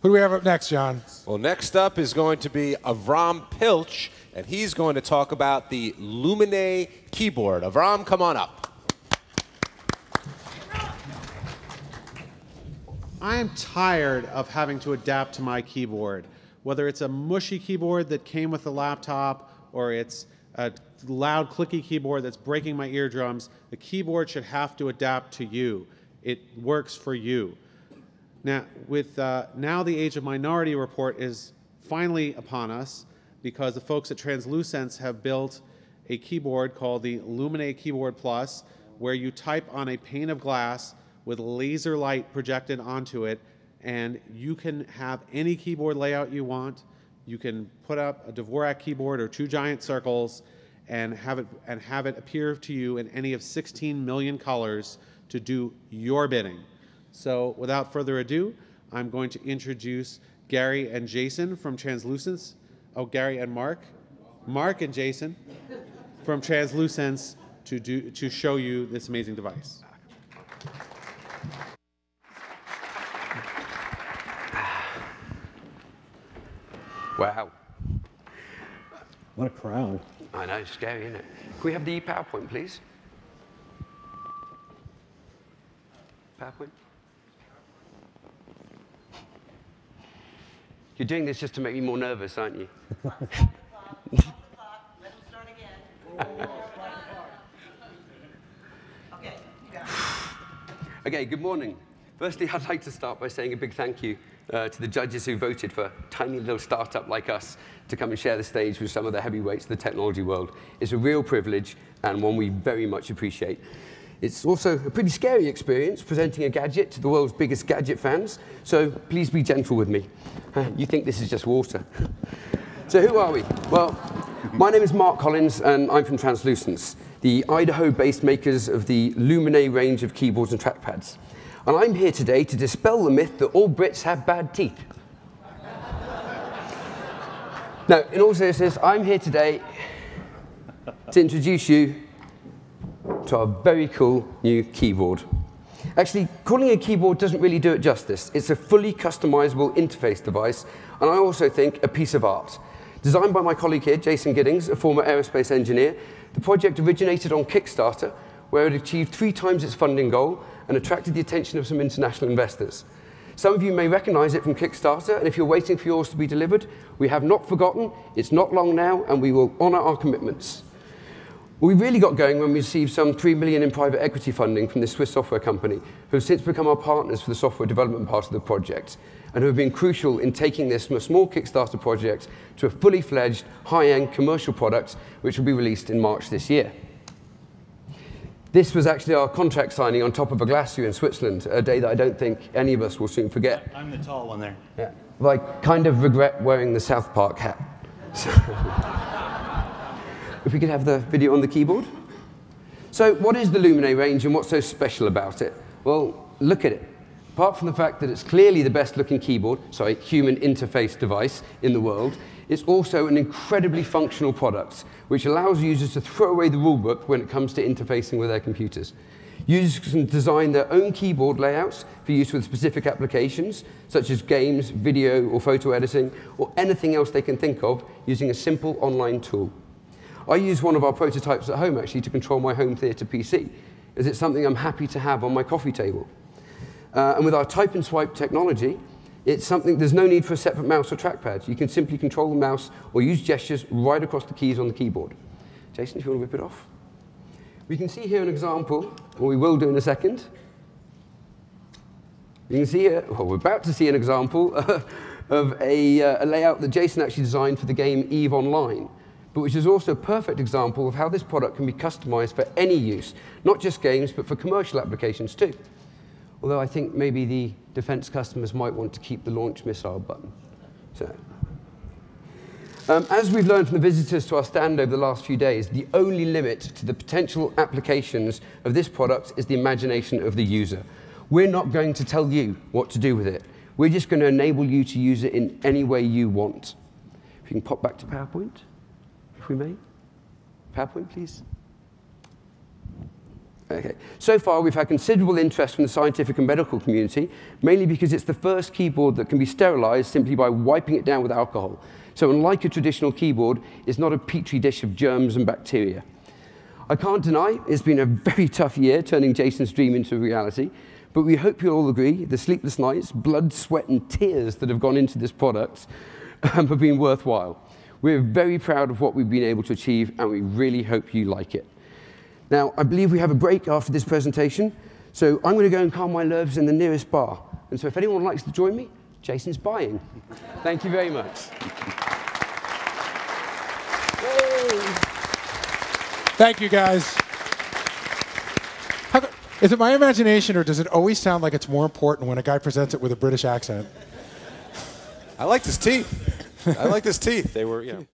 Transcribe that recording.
Who do we have up next, John? Well, next up is going to be Avram Pilch, and he's going to talk about the Luminae keyboard. Avram, come on up. I am tired of having to adapt to my keyboard. Whether it's a mushy keyboard that came with the laptop or it's a loud, clicky keyboard that's breaking my eardrums, the keyboard should have to adapt to you. It works for you. Now, with now the Age of Minority report is finally upon us because the folks at TransluSense have built a keyboard called the Luminae Keyboard Plus, where you type on a pane of glass with laser light projected onto it, and you can have any keyboard layout you want. You can put up a Dvorak keyboard or 2 giant circles and have it appear to you in any of 16 million colors to do your bidding. So without further ado, I'm going to introduce Gary and Jason from TransluSense. Oh, Gary and Mark. Mark and Jason from TransluSense to show you this amazing device. Wow. What a crowd. I know, it's scary, isn't it? Can we have the PowerPoint, please? PowerPoint? You're doing this just to make me more nervous, aren't you? Let them start again. Okay, you got it. Okay, good morning. Firstly, I'd like to start by saying a big thank you to the judges who voted for a tiny little startup like us to come and share the stage with some of the heavyweights of the technology world. It's a real privilege and one we very much appreciate. It's also a pretty scary experience presenting a gadget to the world's biggest gadget fans, so please be gentle with me. You think this is just water. So who are we? Well, my name is Mark Collins and I'm from TransluSense, the Idaho-based makers of the Luminae range of keyboards and trackpads. And I'm here today to dispel the myth that all Brits have bad teeth. Now, in all seriousness, I'm here today to introduce you to our very cool new keyboard. Actually, calling it a keyboard doesn't really do it justice. It's a fully customizable interface device, and I also think a piece of art. Designed by my colleague here, Jason Giddings, a former aerospace engineer, the project originated on Kickstarter, where it achieved 3 times its funding goal and attracted the attention of some international investors. Some of you may recognize it from Kickstarter, and if you're waiting for yours to be delivered, we have not forgotten, it's not long now, and we will honor our commitments. We really got going when we received some $3 million in private equity funding from this Swiss software company, who have since become our partners for the software development part of the project, and who have been crucial in taking this from a small Kickstarter project to a fully fledged, high-end commercial product, which will be released in March this year. This was actually our contract signing on top of a glacier in Switzerland, a day that I don't think any of us will soon forget. I'm the tall one there. Yeah. Well, I kind of regret wearing the South Park hat. So if we could have the video on the keyboard. So what is the Luminae range and what's so special about it? Well, look at it. Apart from the fact that it's clearly the best looking keyboard, sorry, human interface device in the world, it's also an incredibly functional product, which allows users to throw away the rulebook when it comes to interfacing with their computers. Users can design their own keyboard layouts for use with specific applications, such as games, video, or photo editing, or anything else they can think of using a simple online tool. I use one of our prototypes at home, actually, to control my home theater PC, as it's something I'm happy to have on my coffee table. And with our type and swipe technology, it's something, there's no need for a separate mouse or trackpad. You can simply control the mouse or use gestures right across the keys on the keyboard. Jason, if you want to whip it off. We can see here an example, or we will do in a second. You can see here, well, we're about to see an example of a layout that Jason actually designed for the game EVE Online, but which is also a perfect example of how this product can be customized for any use, not just games, but for commercial applications too. Although I think maybe the defense customers might want to keep the launch missile button. So, as we've learned from the visitors to our stand over the last few days, the only limit to the potential applications of this product is the imagination of the user. We're not going to tell you what to do with it. We're just going to enable you to use it in any way you want. If you can pop back to PowerPoint, if we may. PowerPoint, please. Okay. So far, we've had considerable interest from the scientific and medical community, mainly because it's the first keyboard that can be sterilized simply by wiping it down with alcohol. So unlike a traditional keyboard, it's not a petri dish of germs and bacteria. I can't deny it's been a very tough year turning Jason's dream into reality, but we hope you'll all agree the sleepless nights, blood, sweat, and tears that have gone into this product have been worthwhile. We're very proud of what we've been able to achieve, and we really hope you like it. Now, I believe we have a break after this presentation, so I'm going to go and calm my nerves in the nearest bar. And so if anyone would like to join me, Jason's buying. Thank you very much. Thank you, guys. Is it my imagination, or does it always sound like it's more important when a guy presents it with a British accent? I liked his teeth. I liked his teeth. They were, you know.